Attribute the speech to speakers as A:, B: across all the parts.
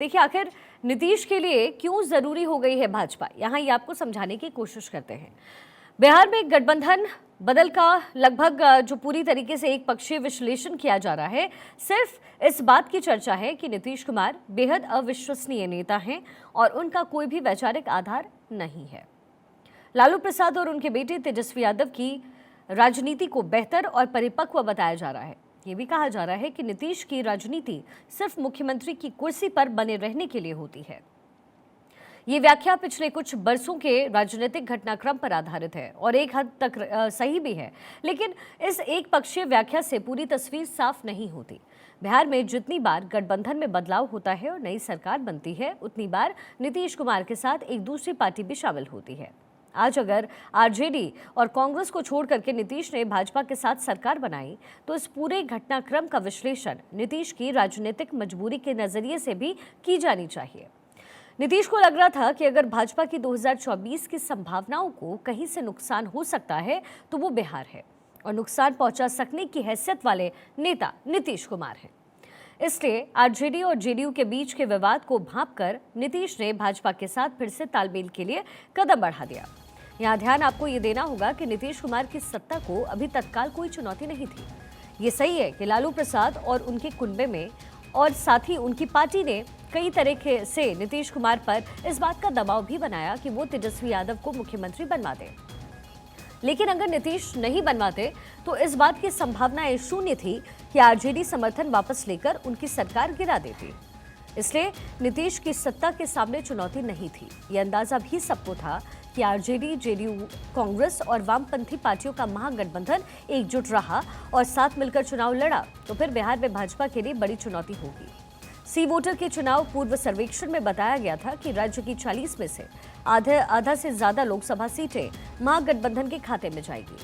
A: देखिए, आखिर नीतीश के लिए क्यों जरूरी हो गई है भाजपा, यहाँ ये आपको समझाने की कोशिश करते हैं। बिहार में गठबंधन बदल का लगभग जो पूरी तरीके से एक पक्षीय विश्लेषण किया जा रहा है, सिर्फ इस बात की चर्चा है कि नीतीश कुमार बेहद अविश्वसनीय नेता हैं और उनका कोई भी वैचारिक आधार नहीं है। लालू प्रसाद और उनके बेटे तेजस्वी यादव की राजनीति को बेहतर और परिपक्व बताया जा रहा है। ये भी कहा जा रहा है कि नीतीश की राजनीति सिर्फ मुख्यमंत्री की कुर्सी पर बने रहने के लिए होती है। ये व्याख्या पिछले कुछ बरसों के राजनीतिक घटनाक्रम पर आधारित है और एक हद तक सही भी है, लेकिन इस एक पक्षीय व्याख्या से पूरी तस्वीर साफ नहीं होती। बिहार में जितनी बार गठबंधन में बदलाव होता है और नई सरकार बनती है, उतनी बार नीतीश कुमार के साथ एक दूसरी पार्टी भी शामिल होती है। आज अगर आरजेडी और कांग्रेस को छोड़ करके नीतीश ने भाजपा के साथ सरकार बनाई, तो इस पूरे घटनाक्रम का विश्लेषण नीतीश की राजनीतिक मजबूरी के नजरिए से भी की जानी चाहिए। नीतीश को लग रहा था कि अगर भाजपा की 2024 की संभावनाओं को कहीं से नुकसान हो सकता है तो वो बिहार है, और नुकसान पहुंचा सकने की हैसियत वाले नेता नीतीश कुमार हैं। इसलिए आरजेडी और जेडीयू के बीच के विवाद को भांपकर नीतीश ने भाजपा के साथ फिर से तालमेल के लिए कदम बढ़ा दिया। यहाँ ध्यान आपको ये देना होगा कि नीतीश कुमार की सत्ता को अभी तत्काल कोई चुनौती नहीं थी। ये सही है कि लालू प्रसाद और उनके कुनबे में और साथ ही उनकी पार्टी ने कई तरह से नीतीश कुमार पर इस बात का दबाव भी बनाया कि वो तेजस्वी यादव को मुख्यमंत्री बनवा दें। लेकिन अगर नीतीश नहीं बनवाते तो इस बात की संभावना शून्य थी कि आरजेडी समर्थन वापस लेकर उनकी सरकार गिरा देती। इसलिए नीतीश की सत्ता के सामने चुनौती नहीं थी। यह अंदाजा भी सबको था कि आरजेडी, जेडीयू, कांग्रेस और वामपंथी पार्टियों का महागठबंधन एकजुट रहा और साथ मिलकर चुनाव लड़ा तो फिर बिहार में भाजपा के लिए बड़ी चुनौती होगी। सी वोटर के चुनाव पूर्व सर्वेक्षण में बताया गया था कि राज्य की 40 में से आधा से ज्यादा लोकसभा सीटें महागठबंधन के खाते में जाएगी।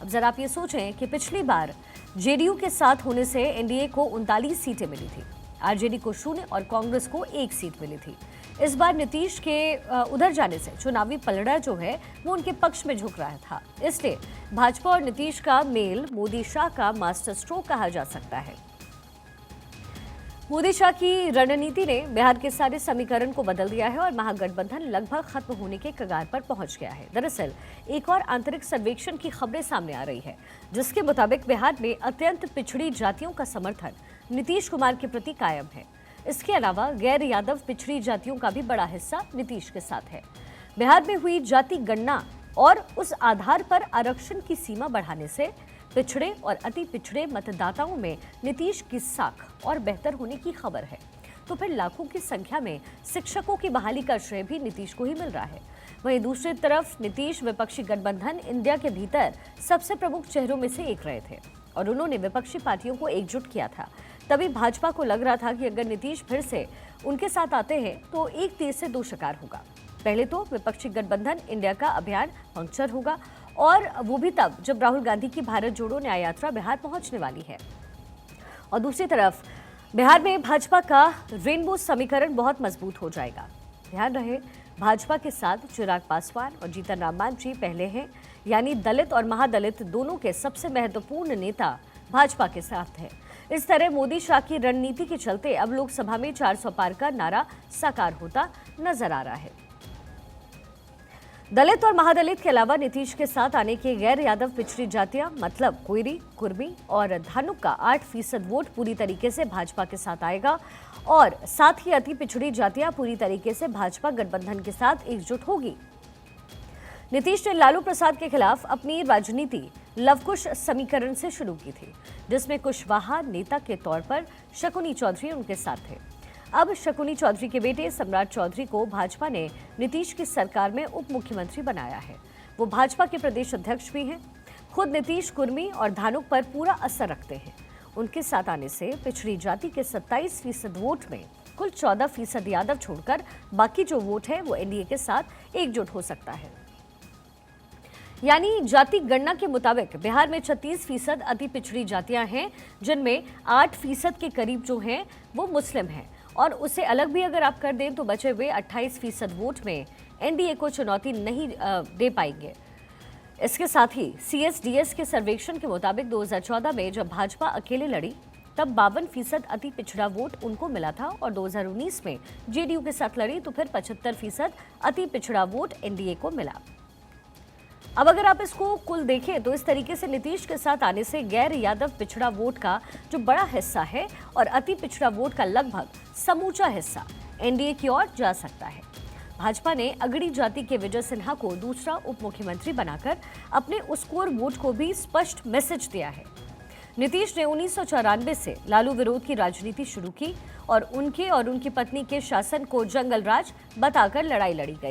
A: अब जरा आप ये सोचें कि पिछली बार जेडीयू के साथ होने से एनडीए को 39 सीटें मिली थी, आरजेडी को 0 और कांग्रेस को 1 सीट मिली थी। इस बार नीतीश के उधर जाने से चुनावी पलड़ा जो है वो उनके पक्ष में झुक रहा था। इसलिए भाजपा और नीतीश का मेल मोदी शाह का मास्टर स्ट्रोक कहा जा सकता है। मोदी शाह की रणनीति ने बिहार के सारे समीकरण को बदल दिया है और महागठबंधन लगभग खत्म होने के कगार पर पहुंच गया है। दरअसल एक और आंतरिक सर्वेक्षण की खबरें सामने आ रही है, जिसके मुताबिक बिहार में अत्यंत पिछड़ी जातियों का समर्थन नीतीश कुमार के प्रति कायम है। इसके अलावा गैर यादव पिछड़ी जातियों का भी बड़ा हिस्सा नीतीश के साथ है। बिहार में हुई जाति गणना और उस आधार पर आरक्षण की सीमा बढ़ाने से पिछड़े और अति पिछड़े मतदाताओं में नीतीश की साख और बेहतर होने की खबर है। तो फिर लाखों की संख्या में शिक्षकों की बहाली का श्रेय भी नीतीश को ही मिल रहा है। वहीं दूसरी तरफ नीतीश विपक्षी गठबंधन इंडिया के भीतर सबसे प्रमुख चेहरों में से एक रहे थे और उन्होंने विपक्षी पार्टियों को एकजुट किया था। तभी भाजपा को लग रहा था कि अगर नीतीश फिर से उनके साथ आते हैं तो एक तीर से दो शिकार होगा। पहले तो विपक्षी गठबंधन इंडिया का अभियान पंक्चर होगा, और वो भी तब जब राहुल गांधी की भारत जोड़ो न्याय यात्रा बिहार पहुंचने वाली है। और दूसरी तरफ बिहार में भाजपा का रेनबो समीकरण बहुत मजबूत हो जाएगा। ध्यान रहे, भाजपा के साथ चिराग पासवान और जीतन राम मांझी पहले हैं, यानी दलित और महादलित दोनों के सबसे महत्वपूर्ण नेता भाजपा के साथ हैं। इस तरह मोदी शाह की रणनीति के चलते अब लोकसभा में 400 पार का नारा साकार होता नजर आ रहा है। दलित और महादलित के अलावा नीतीश के साथ आने के गैर यादव पिछड़ी जातियां मतलब कोयरी, कुर्मी और धानुक का 8% वोट पूरी तरीके से भाजपा के साथ आएगा, और साथ ही अति पिछड़ी जातियां पूरी तरीके से भाजपा गठबंधन के साथ एकजुट होगी। नीतीश ने लालू प्रसाद के खिलाफ अपनी राजनीति लवकुश समीकरण से शुरू की थी, जिसमें कुशवाहा नेता के तौर पर शकुनी चौधरी उनके साथ थे। अब शकुनी चौधरी के बेटे सम्राट चौधरी को भाजपा ने नीतीश की सरकार में उप मुख्यमंत्री बनाया है। वो भाजपा के प्रदेश अध्यक्ष भी हैं। खुद नीतीश कुर्मी और धानुक पर पूरा असर रखते हैं। उनके साथ आने से पिछड़ी जाति के 27% वोट में कुल 14% यादव छोड़कर बाकी जो वोट है वो एनडीए के साथ एकजुट हो सकता है। यानी जाति गणना के मुताबिक बिहार में 36% अति पिछड़ी जातियां हैं, जिनमें 8% के करीब जो हैं वो मुस्लिम हैं, और उससे अलग भी अगर आप कर दें तो बचे हुए 28% वोट में एनडीए को चुनौती नहीं दे पाएंगे। इसके साथ ही सीएसडीएस के सर्वेक्षण के मुताबिक 2014 में जब भाजपा अकेले लड़ी तब 52% अति पिछड़ा वोट उनको मिला था और 2019 में जेडीयू के साथ लड़ी तो फिर 75% अति पिछड़ा वोट एनडीए को मिला। अब अगर आप इसको कुल देखें तो इस तरीके से नीतीश के साथ आने से गैर यादव पिछड़ा वोट का जो बड़ा हिस्सा है और अति पिछड़ा वोट का लगभग समूचा हिस्सा एनडीए की ओर जा सकता है। भाजपा ने अगड़ी जाति के विजय सिन्हा को दूसरा उप मुख्यमंत्री बनाकर अपने उस कोर वोट को भी स्पष्ट मैसेज दिया है। नीतीश ने 1994 से लालू विरोध की राजनीति शुरू की और उनके और उनकी पत्नी के शासन को जंगल राज बताकर लड़ाई लड़ी गई।